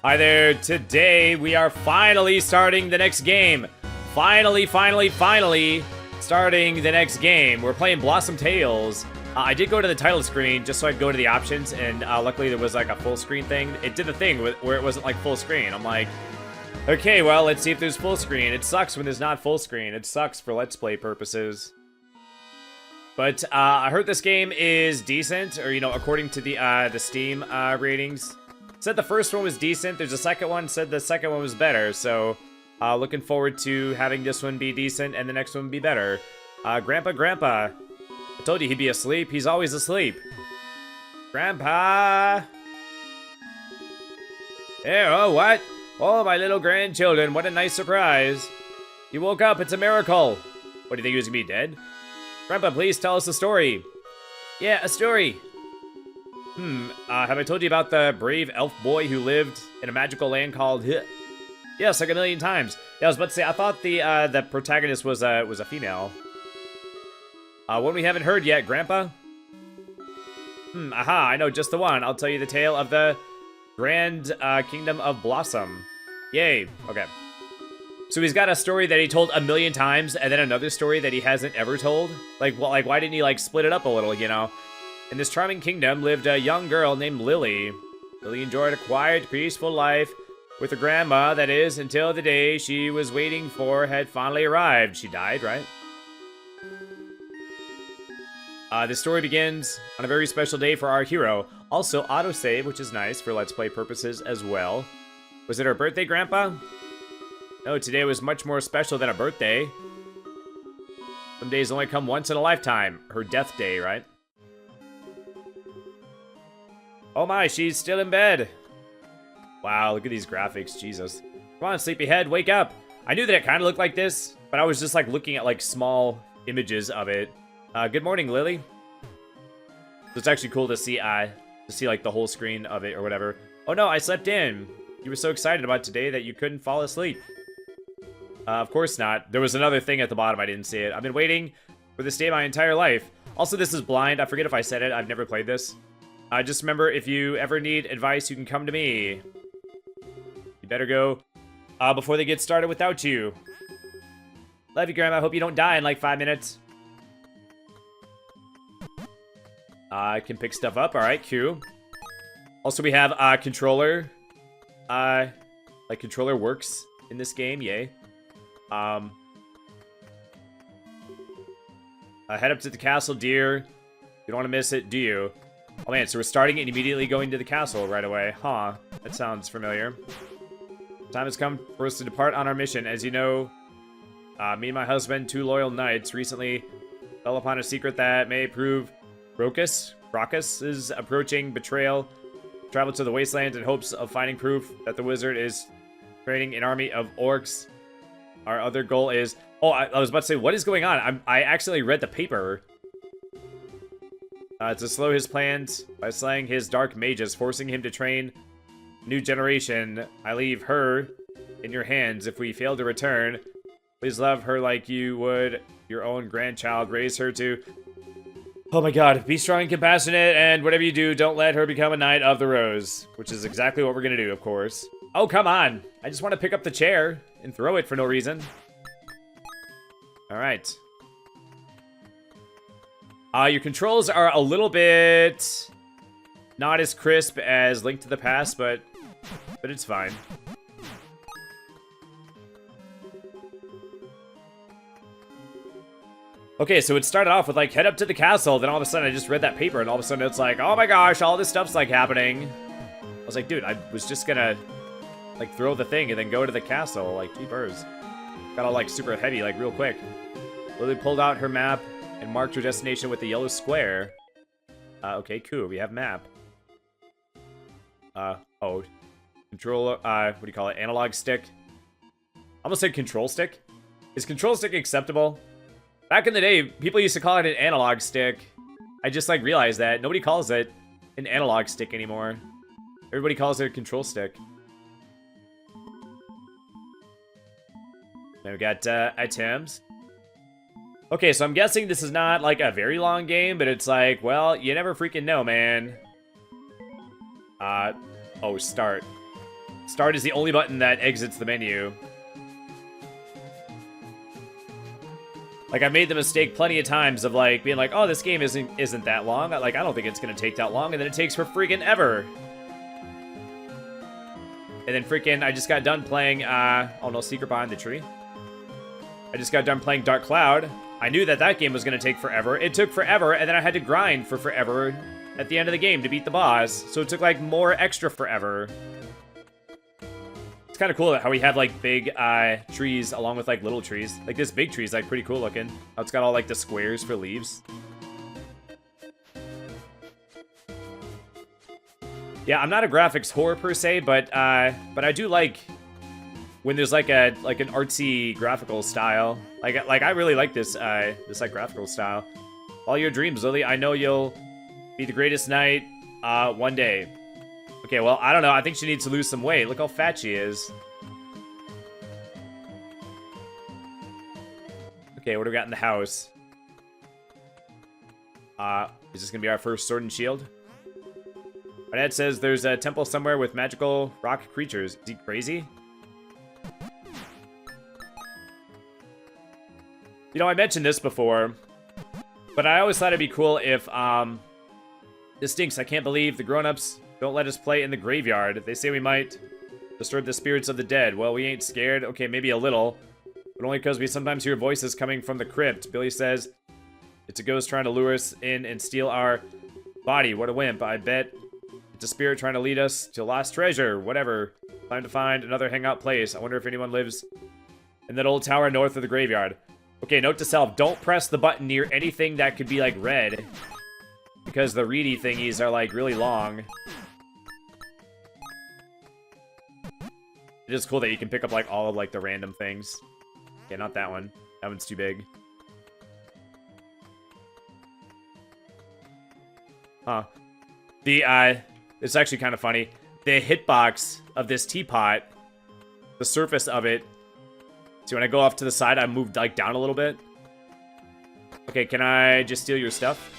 Hi there, today we are finally starting the next game. Finally starting the next game. We're playing Blossom Tales. I did go to the title screen just so I'd go to the options, and luckily there was like a full screen thing. It did the thing where it wasn't like full screen. I'm like, okay, well, let's see if there's full screen. It sucks when there's not full screen. It sucks for Let's Play purposes. But I heard this game is decent, or, you know, according to the Steam ratings. Said the first one was decent. There's a second one, said the second one was better. So, looking forward to having this one be decent and the next one be better. Grandpa. I told you he'd be asleep. He's always asleep. Grandpa! Hey, oh, what? Oh, my little grandchildren. What a nice surprise. You woke up. It's a miracle. What, do you think he was gonna be dead? Grandpa, please tell us a story. Yeah, a story. Have I told you about the brave elf boy who lived in a magical land called Yes, like a million times. Yeah, I was about to say, I thought the protagonist was a female. One we haven't heard yet, Grandpa? Aha, I know just the one. I'll tell you the tale of the Grand Kingdom of Blossom. Yay, okay. So he's got a story that he told a million times, and then another story that he hasn't ever told? Like, well, like, why didn't he, like, split it up a little, you know? In this charming kingdom lived a young girl named Lily. Lily enjoyed a quiet, peaceful life with her grandma, that is, until the day she was waiting for had finally arrived. She died, right? This story begins on a very special day for our hero. Also, autosave, which is nice for Let's Play purposes as well. Was it her birthday, Grandpa? No, today was much more special than a birthday. Some days only come once in a lifetime. Her death day, right? Oh my, she's still in bed. Wow, look at these graphics, Jesus. Come on, sleepyhead, wake up. I knew that it kind of looked like this, but I was just like looking at like small images of it. Good morning, Lily. It's actually cool to see like the whole screen of it or whatever. Oh no, I slept in. You were so excited about today that you couldn't fall asleep. Of course not. There was another thing at the bottom, I didn't see it. I've been waiting for this day my entire life. Also, this is blind. I forget if I said it. I've never played this. Just remember, if you ever need advice, you can come to me. You better go before they get started without you. Love you, Grandma. Hope you don't die in like 5 minutes. I can pick stuff up. All right, Q. Also, we have controller. Like controller works in this game. Yay. Head up to the castle, dear. You don't want to miss it, do you? Oh man, so we're starting and immediately going to the castle right away. Huh. That sounds familiar. Time has come for us to depart on our mission. As you know, me and my husband, two loyal knights, recently fell upon a secret that may prove Brockus' approaching betrayal. Travel to the wasteland in hopes of finding proof that the wizard is training an army of orcs. Our other goal is... Oh, I was about to say, what is going on? I accidentally read the paper. To slow his plans by slaying his dark mages, forcing him to train new generation. I leave her in your hands. If we fail to return, please love her like you would your own grandchild. Raise her to... Oh my god, be strong and compassionate, and whatever you do, don't let her become a Knight of the Rose. Which is exactly what we're gonna do, of course. Oh, come on! I just want to pick up the chair and throw it for no reason. Alright. Your controls are a little bit not as crisp as Link to the Past, but it's fine. Okay, so it started off with like, head up to the castle, then all of a sudden I just read that paper, and all of a sudden it's like, oh my gosh, all this stuff's like happening. I was like, dude, I was just gonna like throw the thing and then go to the castle, like, jeepers. Got all like super heavy, like real quick. Lily pulled out her map and marked her destination with the yellow square. Okay, cool, we have map. Oh, controller, what do you call it, analog stick? I almost said control stick. Is control stick acceptable? Back in the day, people used to call it an analog stick. I just, like, realized that. Nobody calls it an analog stick anymore. Everybody calls it a control stick. Then we got, items. Okay, so I'm guessing this is not, like, a very long game, but it's like, well, you never freaking know, man. Oh, start. Start is the only button that exits the menu. Like, I made the mistake plenty of times of, like, being like, oh, this game isn't that long. Like, I don't think it's gonna take that long, and then it takes for freaking ever. And then freaking, I just got done playing, oh no, Secret Behind the Tree. I just got done playing Dark Cloud. I knew that that game was gonna take forever. It took forever, and then I had to grind for forever at the end of the game to beat the boss. So it took, like, more extra forever. It's kind of cool how we have, like, big, trees along with, like, little trees. Like, this big tree is, like, pretty cool looking. How it's got all, like, the squares for leaves. Yeah, I'm not a graphics whore per se, but I do like when there's like an artsy graphical style. Like I really like this this like graphical style. All your dreams, Lily. I know you'll be the greatest knight one day. Okay, well, I don't know. I think she needs to lose some weight. Look how fat she is. Okay, what do we got in the house? Is this gonna be our first sword and shield? My dad says there's a temple somewhere with magical rock creatures. Is he crazy? You know, I mentioned this before, but I always thought it'd be cool if, this stinks. I can't believe the grown-ups don't let us play in the graveyard. They say we might disturb the spirits of the dead. Well, we ain't scared. Okay, maybe a little, but only because we sometimes hear voices coming from the crypt. Billy says it's a ghost trying to lure us in and steal our body. What a wimp. I bet it's a spirit trying to lead us to lost treasure. Whatever. Time to find another hangout place. I wonder if anyone lives in that old tower north of the graveyard. Okay, note to self. Don't press the button near anything that could be, like, red. Because the reedy thingies are, like, really long. It is cool that you can pick up, like, all of, like, the random things. Okay, not that one. That one's too big. Huh. It's actually kind of funny. The hitbox of this teapot, the surface of it. See, when I go off to the side, I moved, like, down a little bit. Okay, can I just steal your stuff?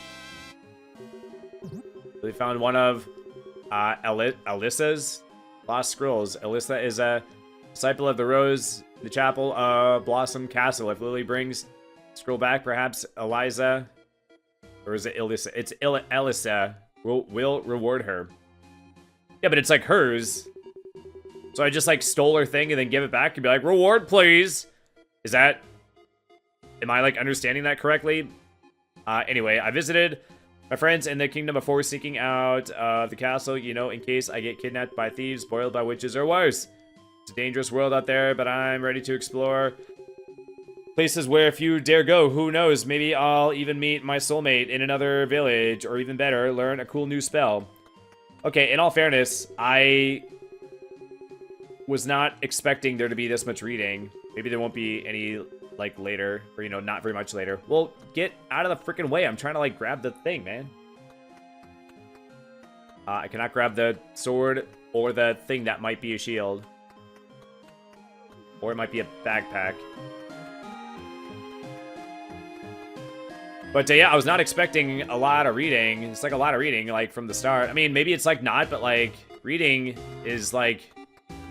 We found one of Alyssa's lost scrolls. Alyssa is a disciple of the Rose, the Chapel of Blossom Castle. If Lily brings scroll back, perhaps Eliza, or is it Alyssa? It's Alyssa. Will reward her. Yeah, but it's like hers. So I just like stole her thing and then give it back and be like, reward, please. Is that... Am I like understanding that correctly? Anyway, I visited my friends in the kingdom before sneaking out of the castle, you know, in case I get kidnapped by thieves, boiled by witches, or worse. It's a dangerous world out there, but I'm ready to explore places where few dare go. Who knows? Maybe I'll even meet my soulmate in another village, or even better, learn a cool new spell. Okay, in all fairness, I was not expecting there to be this much reading. Maybe there won't be any, like, later, or, you know, not very much later. Well, get out of the freaking way. I'm trying to, like, grab the thing, man. I cannot grab the sword or the thing that might be a shield. Or it might be a backpack. But yeah, I was not expecting a lot of reading. It's like a lot of reading, like, from the start. I mean, maybe it's like not, but like, reading is like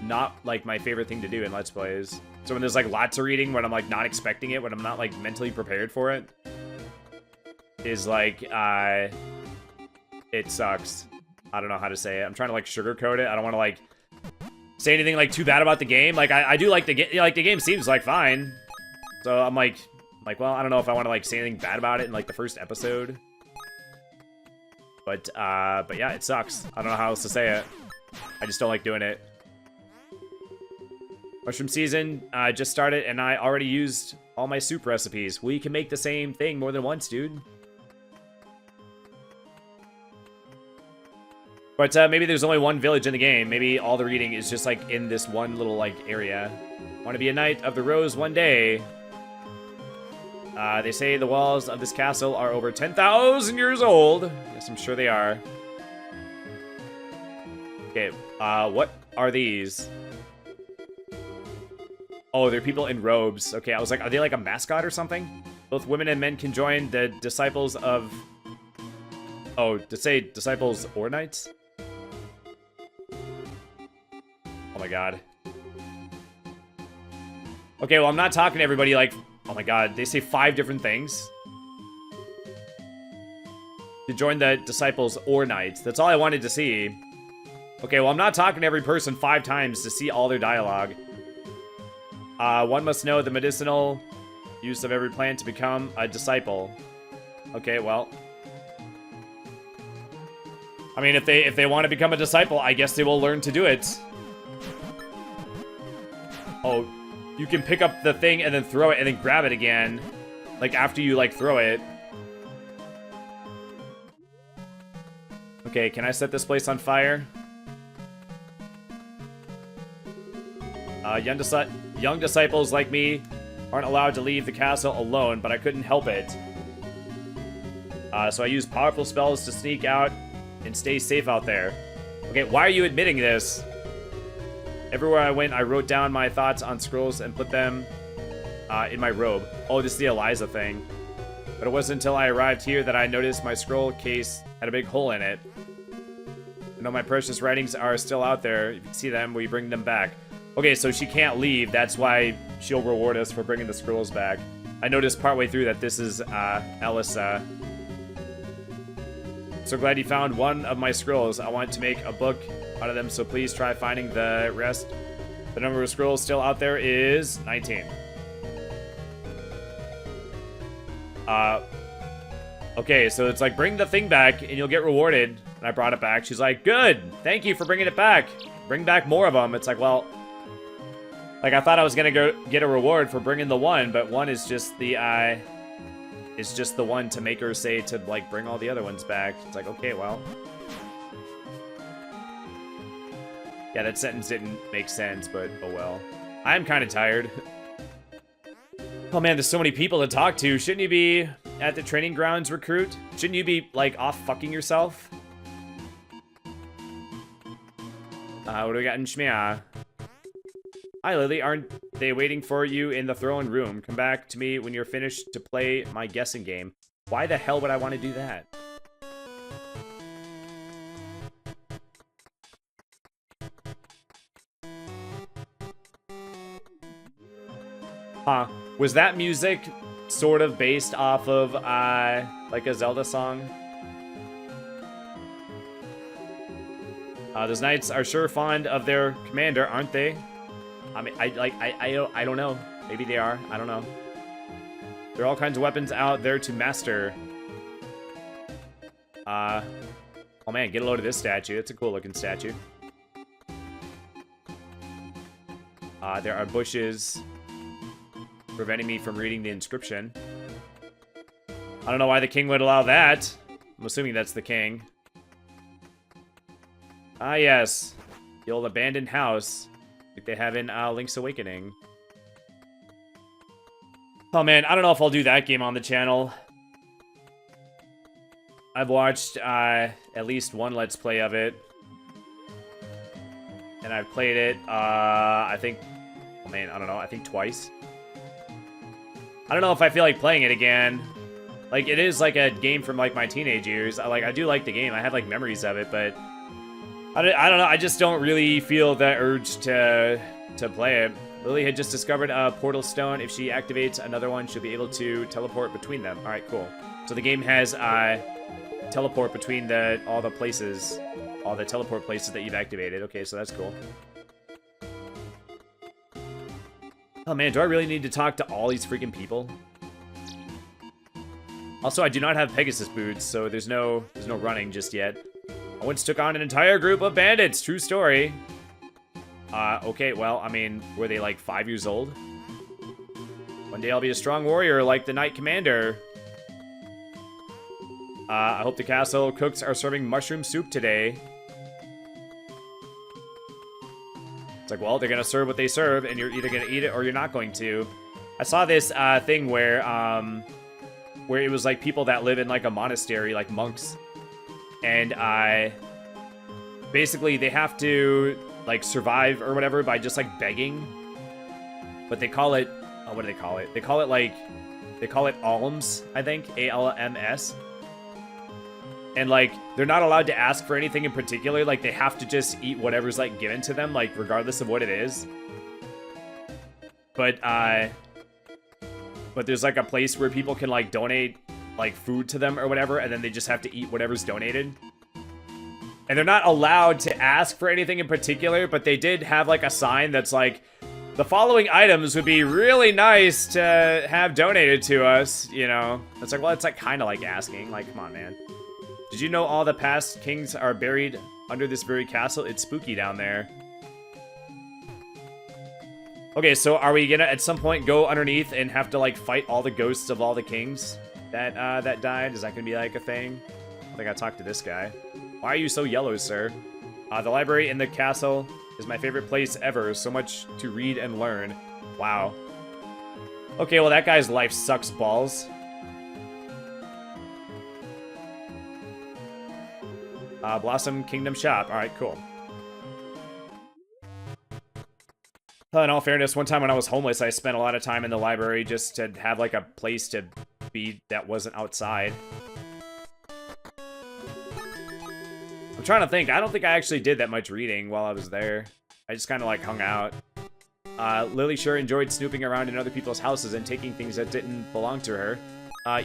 not like my favorite thing to do in Let's Plays. So when there's like lots of reading, when I'm like not expecting it, when I'm not like mentally prepared for it, is like, it sucks. I don't know how to say it. I'm trying to like sugarcoat it. I don't want to like say anything like too bad about the game. Like I do like the game. Like the game seems like fine. So I'm like, well, I don't know if I want to like say anything bad about it in like the first episode. But yeah, it sucks. I don't know how else to say it. I just don't like doing it. Mushroom season just started, and I already used all my soup recipes. Well, you can make the same thing more than once, dude. But maybe there's only one village in the game. Maybe all the reading is just like in this one little like area. Want to be a knight of the rose one day. They say the walls of this castle are over 10,000 years old. Yes, I'm sure they are. Okay, what are these? Oh, they're people in robes. Okay, I was like, are they like a mascot or something? Both women and men can join the disciples of... Oh, to say disciples or knights? Oh my god. Okay, well, I'm not talking to everybody like... Oh my god, they say 5 different things. To join the Disciples or Knights. That's all I wanted to see. Okay, well, I'm not talking to every person 5 times to see all their dialogue. One must know the medicinal use of every plant to become a disciple. Okay, well... I mean, if they want to become a disciple, I guess they will learn to do it. Oh, you can pick up the thing and then throw it and then grab it again. Like, after you, like, throw it. Okay, can I set this place on fire? Young disciples like me aren't allowed to leave the castle alone, but I couldn't help it. So I used powerful spells to sneak out and stay safe out there. Okay, why are you admitting this? Everywhere I went, I wrote down my thoughts on scrolls and put them in my robe. Oh, this is the Eliza thing. But it wasn't until I arrived here that I noticed my scroll case had a big hole in it. I know my precious writings are still out there. If you can see them, will you bring them back? Okay, so she can't leave. That's why she'll reward us for bringing the scrolls back. I noticed partway through that this is Elisa. So glad you found one of my scrolls. I want to make a book out of them, so please try finding the rest. The number of scrolls still out there is 19. Okay, so it's like, bring the thing back and you'll get rewarded. And I brought it back. She's like, good, thank you for bringing it back. Bring back more of them. It's like, well, like I thought I was gonna go get a reward for bringing the one, but one is just the one to make her say to, like, bring all the other ones back. It's like, okay, well. Yeah, that sentence didn't make sense, but oh well. I'm kind of tired. Oh man, there's so many people to talk to. Shouldn't you be at the training grounds, recruit? Shouldn't you be, like, off fucking yourself? What do we got in Shmia? Hi, Lily. Aren't they waiting for you in the throne room? Come back to me when you're finished to play my guessing game. Why the hell would I want to do that? Huh. Was that music sort of based off of, like a Zelda song? Those knights are sure fond of their commander, aren't they? I mean, I don't know. Maybe they are. I don't know. There are all kinds of weapons out there to master. Oh man, get a load of this statue. It's a cool looking statue. There are bushes preventing me from reading the inscription. I don't know why the king would allow that. I'm assuming that's the king. Ah, yes. The old abandoned house. Like they have in Link's Awakening. Oh man, I don't know if I'll do that game on the channel. I've watched at least one Let's Play of it. And I've played it, I think... Oh man, I don't know, I think twice. I don't know if I feel like playing it again. Like, it is like a game from like my teenage years. I do like the game. I have like memories of it, but... I don't know, I just don't really feel the urge to play it. Lily had just discovered a portal stone. If she activates another one, she'll be able to teleport between them. Alright, cool. So the game has teleport between all the teleport places that you've activated. Okay, so that's cool. Oh man, do I really need to talk to all these freaking people? Also, I do not have Pegasus boots, so there's no running just yet. I once took on an entire group of bandits. True story. Okay, well, I mean, were they like 5 years old? One day I'll be a strong warrior like the Knight Commander. I hope the castle cooks are serving mushroom soup today. It's like, well, they're gonna serve what they serve, and you're either gonna eat it or you're not going to. I saw this thing where it was like people that live in like a monastery, like monks. And basically they have to like survive or whatever by just like begging. But they call it, oh, what do they call it? They call it alms, I think. ALMS. And, like, they're not allowed to ask for anything in particular. Like, they have to just eat whatever's, like, given to them, like, regardless of what it is. But there's, like, a place where people can, like, donate, like, food to them or whatever, and then they just have to eat whatever's donated. And they're not allowed to ask for anything in particular, but they did have, like, a sign that's like, the following items would be really nice to have donated to us, you know? It's like, well, it's, like, kind of like asking. Like, come on, man. Did you know all the past kings are buried under this very castle? It's spooky down there. Okay, so are we gonna, at some point, go underneath and have to, like, fight all the ghosts of all the kings that, that died? Is that gonna be, like, a thing? I think I talked to this guy. Why are you so yellow, sir? The library in the castle is my favorite place ever. So much to read and learn. Wow. Okay, well, that guy's life sucks balls. Blossom Kingdom Shop. Alright, cool. In all fairness, one time when I was homeless, I spent a lot of time in the library just to have, like, a place to be that wasn't outside. I'm trying to think. I don't think I actually did that much reading while I was there. I just kind of, like, hung out. Lily sure enjoyed snooping around in other people's houses and taking things that didn't belong to her.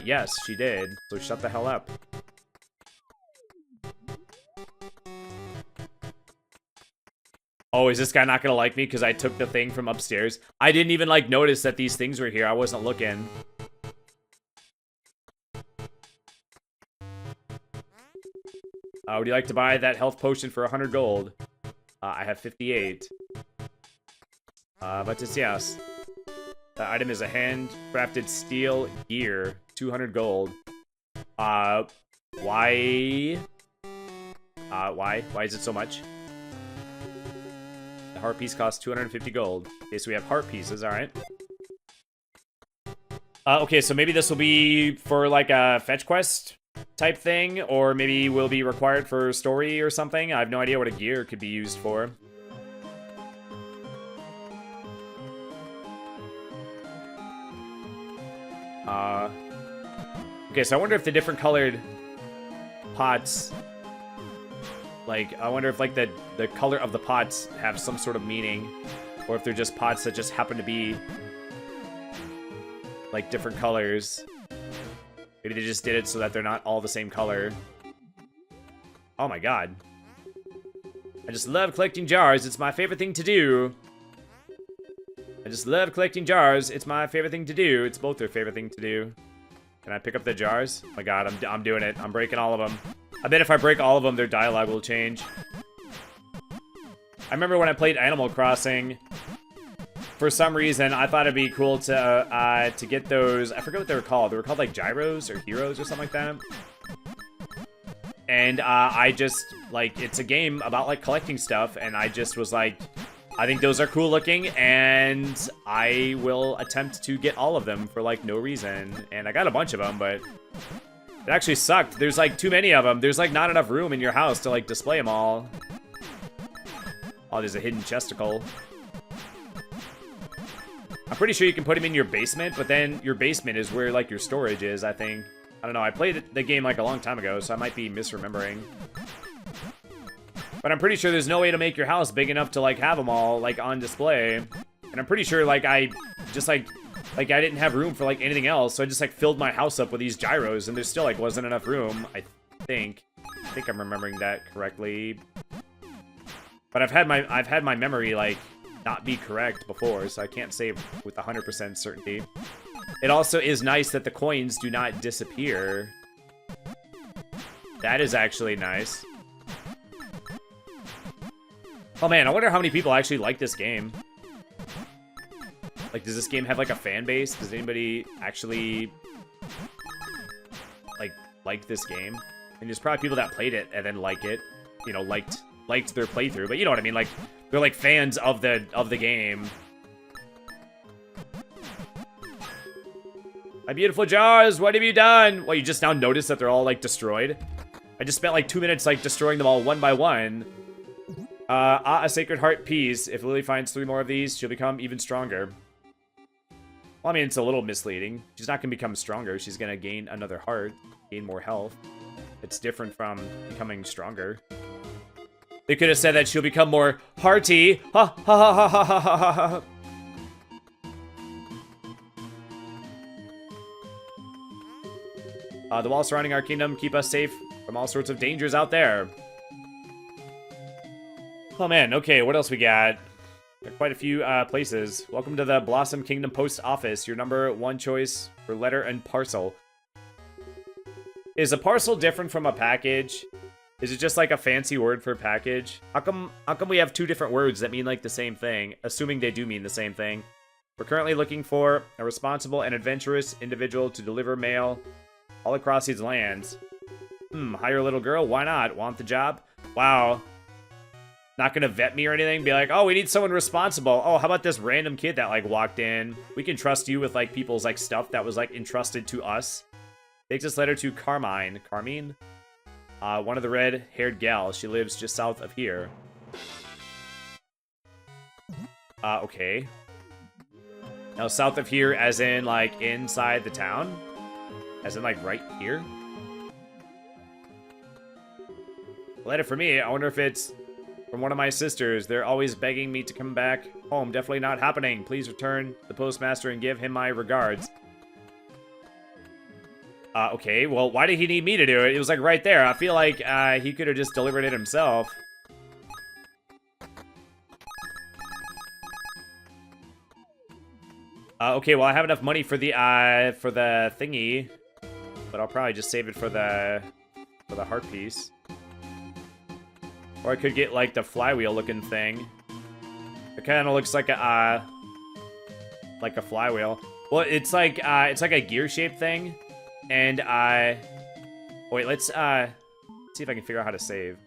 Yes, she did. So shut the hell up. Oh, is this guy not gonna like me because I took the thing from upstairs? I didn't even, like, notice that these things were here. I wasn't looking. Would you like to buy that health potion for 100 gold? I have 58. But it's yes. The item is a handcrafted steel gear. 200 gold. Why? Why is it so much? The heart piece costs 250 gold. Okay, so we have heart pieces, alright. Okay, so maybe this will be for, like, a fetch quest type thing, or maybe will be required for story or something. I have no idea what a gear could be used for. Okay, so I wonder if the different colored pots, like, I wonder if, like, the color of the pots have some sort of meaning, or if they're just pots that just happen to be, like, different colors. Maybe they just did it so that they're not all the same color. Oh my god. I just love collecting jars. It's my favorite thing to do. I just love collecting jars. It's my favorite thing to do. It's both their favorite thing to do. Can I pick up the jars? Oh my god, I'm doing it. I'm breaking all of them. I bet if I break all of them, their dialogue will change. I remember when I played Animal Crossing, for some reason, I thought it'd be cool to get those. I forget what they were called. They were called, like, gyros or heroes or something like that. And I just, like, it's a game about, like, collecting stuff, and I just was like, I think those are cool looking, and I will attempt to get all of them for, like, no reason. And I got a bunch of them, but it actually sucked. There's, like, too many of them. There's, like, not enough room in your house to, like, display them all. Oh, there's a hidden chesticle. I'm pretty sure you can put them in your basement, but then your basement is where, like, your storage is, I think. I don't know. I played the game, like, a long time ago, so I might be misremembering. But I'm pretty sure there's no way to make your house big enough to, like, have them all, like, on display. And I'm pretty sure, like, I just, like, I didn't have room for, like, anything else, so I just, like, filled my house up with these gyros, and there still, like, wasn't enough room, I think. I think I'm remembering that correctly. But I've had my memory, like, not be correct before, so I can't say with 100% certainty. It also is nice that the coins do not disappear. That is actually nice. Oh man, I wonder how many people actually like this game. Like, does this game have, like, a fan base? Does anybody actually, like this game? And there's probably people that played it and then like it, you know, liked their playthrough, but you know what I mean, like, they're, like, fans of the game. My beautiful jars, what have you done? Well, you just now noticed that they're all, like, destroyed? I just spent, like, 2 minutes, like, destroying them all one by one. A Sacred Heart piece. If Lily finds 3 more of these, she'll become even stronger. Well, I mean, it's a little misleading. She's not gonna become stronger. She's gonna gain another heart, gain more health. It's different from becoming stronger. They could have said that she'll become more hearty. Ha ha ha ha ha ha ha ha. The walls surrounding our kingdom keep us safe from all sorts of dangers out there. Oh man, okay, what else we got? Got quite a few places. Welcome to the Blossom Kingdom Post Office, your #1 choice for letter and parcel. Is a parcel different from a package? Is it just like a fancy word for package? How come we have two different words that mean like the same thing, assuming they do mean the same thing? We're currently looking for a responsible and adventurous individual to deliver mail all across these lands. Hire a little girl? Why not? Want the job? Wow. Not gonna vet me or anything? Be like, oh, we need someone responsible. Oh, how about this random kid that, like, walked in? We can trust you with, like, people's, like, stuff that was, like, entrusted to us. Takes this letter to Carmine. Carmine? One of the red-haired gals. She lives just south of here. Okay. Now, south of here as in, like, inside the town? As in, like, right here? Letter for me. I wonder if it's from one of my sisters. They're always begging me to come back home. Definitely not happening. Please return the postmaster and give him my regards. Okay. Well, why did he need me to do it? It was, like, right there. I feel like, he could have just delivered it himself. Okay, well, I have enough money for the thingy. But I'll probably just save it for the heart piece. Or I could get, like, the flywheel-looking thing. It kind of looks like a flywheel. Well, it's like a gear-shaped thing. And, wait, let's see if I can figure out how to save.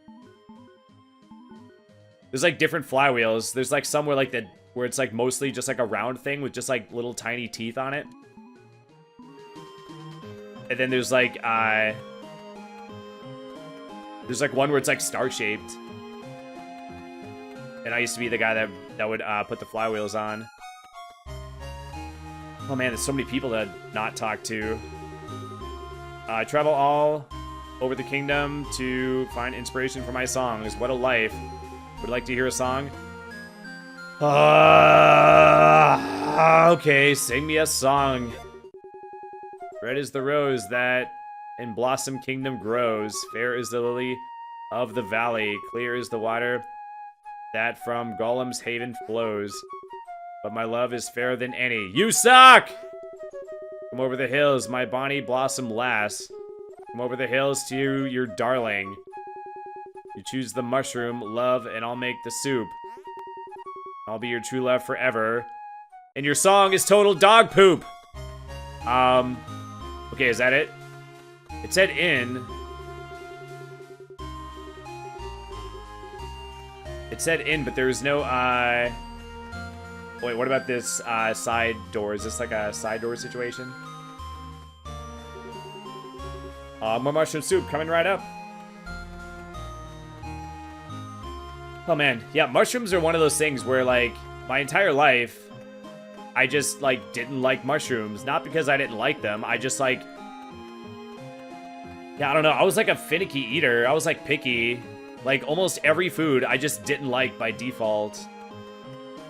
There's, like, different flywheels. There's, like, some where it's, like, mostly just, like, a round thing with just, like, little tiny teeth on it. And then there's, like, one where it's, like, star-shaped. And I used to be the guy that would put the flywheels on. Oh man, there's so many people to not talk to. I travel all over the kingdom to find inspiration for my songs. What a life. Would like to hear a song? Okay, sing me a song. Red is the rose that in Blossom Kingdom grows. Fair is the lily of the valley. Clear is the water that from Golem's haven flows. But my love is fairer than any. You suck! Come over the hills, my bonny blossom lass. Come over the hills to your darling. You choose the mushroom, love, and I'll make the soup. I'll be your true love forever. And your song is total dog poop! Okay, is that it? It said in. It said in, but there's no, Wait, what about this, side door? Is this like a side door situation? More mushroom soup coming right up. Oh man, yeah, mushrooms are one of those things where, like, my entire life, I just, like, didn't like mushrooms. Not because I didn't like them, I just, like... Yeah, I don't know, I was, like, a finicky eater. I was, like, picky. Like, almost every food I just didn't like by default.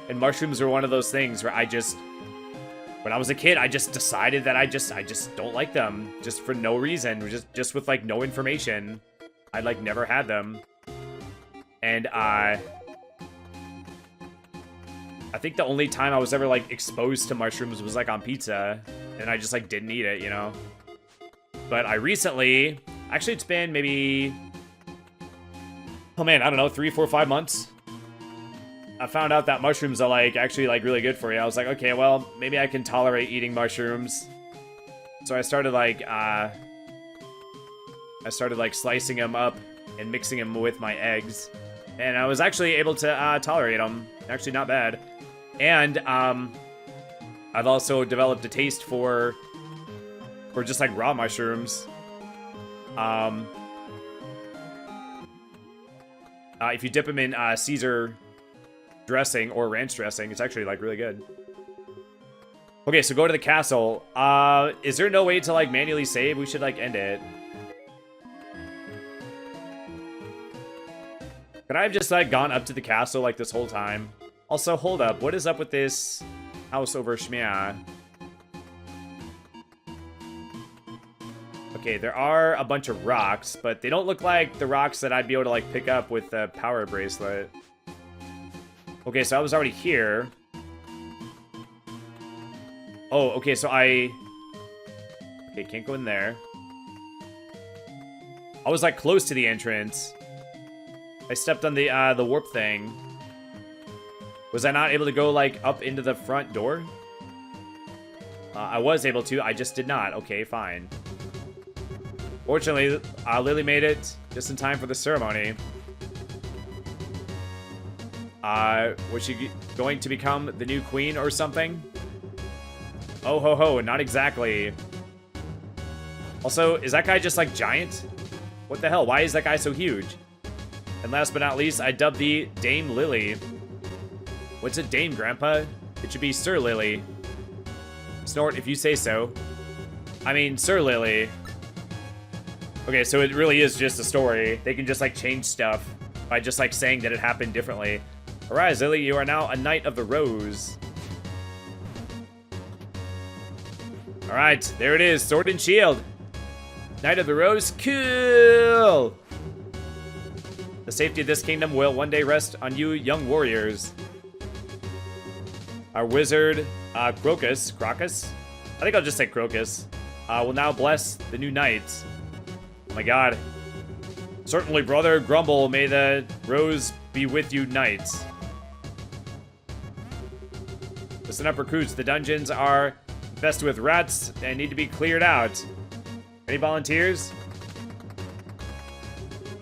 And mushrooms are one of those things where I just... When I was a kid, I just decided that I just don't like them. Just for no reason. Just with, like, no information. I, like, never had them. And, I think the only time I was ever, like, exposed to mushrooms was, like, on pizza. And I just, like, didn't eat it, you know? But I recently... Actually, it's been maybe... Oh man, I don't know, 3, 4, 5 months? I found out that mushrooms are, like, actually, like, really good for you. I was like, okay, well, maybe I can tolerate eating mushrooms. So I started, like, slicing them up and mixing them with my eggs. And I was actually able to, tolerate them. Actually, not bad. And, I've also developed a taste for just, like, raw mushrooms. If you dip them in, Caesar dressing or ranch dressing, it's actually, like, really good. Okay, so go to the castle. Is there no way to, like, manually save? We should, like, end it. Could I have just, like, gone up to the castle, like, this whole time? Also, hold up. What is up with this house over Shmia? Okay, there are a bunch of rocks, but they don't look like the rocks that I'd be able to, like, pick up with the power bracelet. Okay, so I was already here. Oh, okay, so okay, can't go in there. I was, like, close to the entrance. I stepped on the warp thing. Was I not able to go, like, up into the front door? I was able to, I just did not. Okay, fine. Fortunately, Lily made it just in time for the ceremony. Was she going to become the new queen or something? Oh ho ho, not exactly. Also, is that guy just like giant? What the hell? Why is that guy so huge? And last but not least, I dubbed the Dame Lily. What's a dame, Grandpa? It should be Sir Lily. Snort if you say so. I mean, Sir Lily. Okay, so it really is just a story. They can just, like, change stuff by just, like, saying that it happened differently. Arise, Lily, you are now a Knight of the Rose. Alright, there it is. Sword and shield. Knight of the Rose. Cool! The safety of this kingdom will one day rest on you young warriors. Our wizard, Crocus. I think I'll just say Crocus. Will now bless the new knights. Oh my god. Certainly, brother. Grumble, may the rose be with you, knights. Listen up, recruits. The dungeons are infested with rats and need to be cleared out. Any volunteers?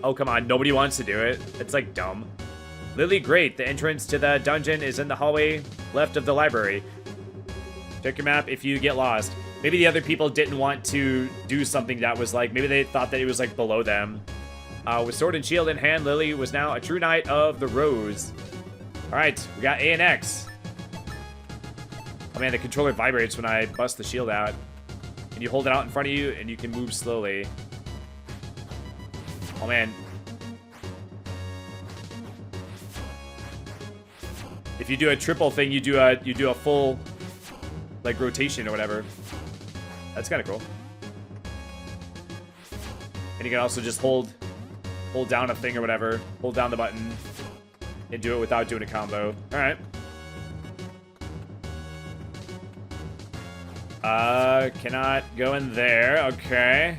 Oh, come on. Nobody wants to do it. It's, like, dumb. Lily, great. The entrance to the dungeon is in the hallway left of the library. Check your map if you get lost. Maybe the other people didn't want to do something that was like, maybe they thought that it was like below them. With sword and shield in hand, Lily was now a true Knight of the Rose. Alright, we got A and X. Oh man, the controller vibrates when I bust the shield out. And you hold it out in front of you and you can move slowly. Oh man. If you do a triple thing, you do a full like rotation or whatever. That's kind of cool. And you can also just hold down a thing or whatever. Hold down the button and do it without doing a combo. All right. Cannot go in there. Okay.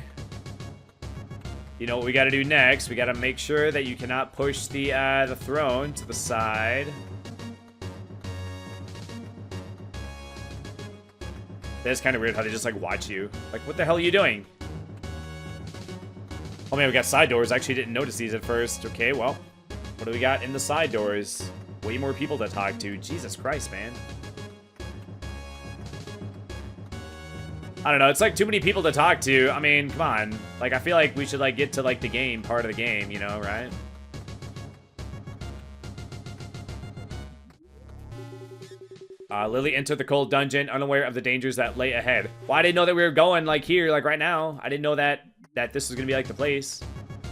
You know what we got to do next? We got to make sure that you cannot push the throne to the side. That's kind of weird how they just, like, watch you. Like, what the hell are you doing? Oh, man, we got side doors. I actually didn't notice these at first. Okay, well, what do we got in the side doors? Way more people to talk to. Jesus Christ, man. I don't know. It's, like, too many people to talk to. I mean, come on. Like, I feel like we should, like, get to, like, the game, part of the game, you know, right? Lily entered the cold dungeon, unaware of the dangers that lay ahead. Well, I didn't know that we were going, like, here, like, right now. I didn't know that this was gonna be, like, the place.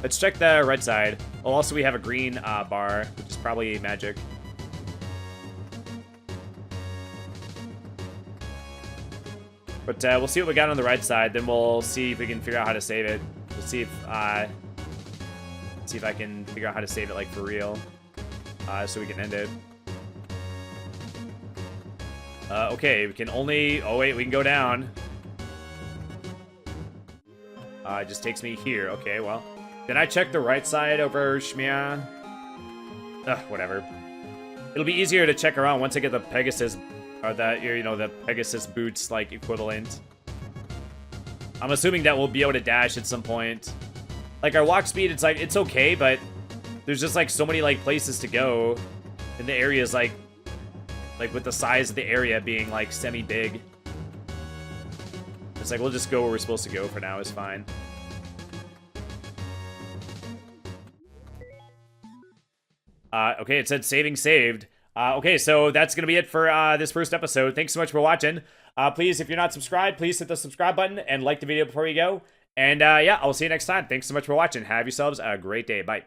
Let's check the right side. Oh, also, we have a green bar, which is probably magic. But we'll see what we got on the right side. Then we'll see if we can figure out how to save it. We'll see if I can figure out how to save it, like, for real. So we can end it. Okay, we can only... Oh, wait, we can go down. It just takes me here. Okay, well. Did I check the right side over Shmia? Ugh, whatever. It'll be easier to check around once I get the Pegasus... Or the, you know, the Pegasus boots, like, equivalent. I'm assuming that we'll be able to dash at some point. Like, our walk speed, it's, like, it's okay, but... There's just, like, so many, like, places to go. And the area's, like, with the size of the area being, like, semi-big. It's like, we'll just go where we're supposed to go for now, is fine. Okay, it said saving saved. Okay, so that's going to be it for this first episode. Thanks so much for watching. Please, if you're not subscribed, please hit the subscribe button and like the video before you go. And yeah, I'll see you next time. Thanks so much for watching. Have yourselves a great day. Bye.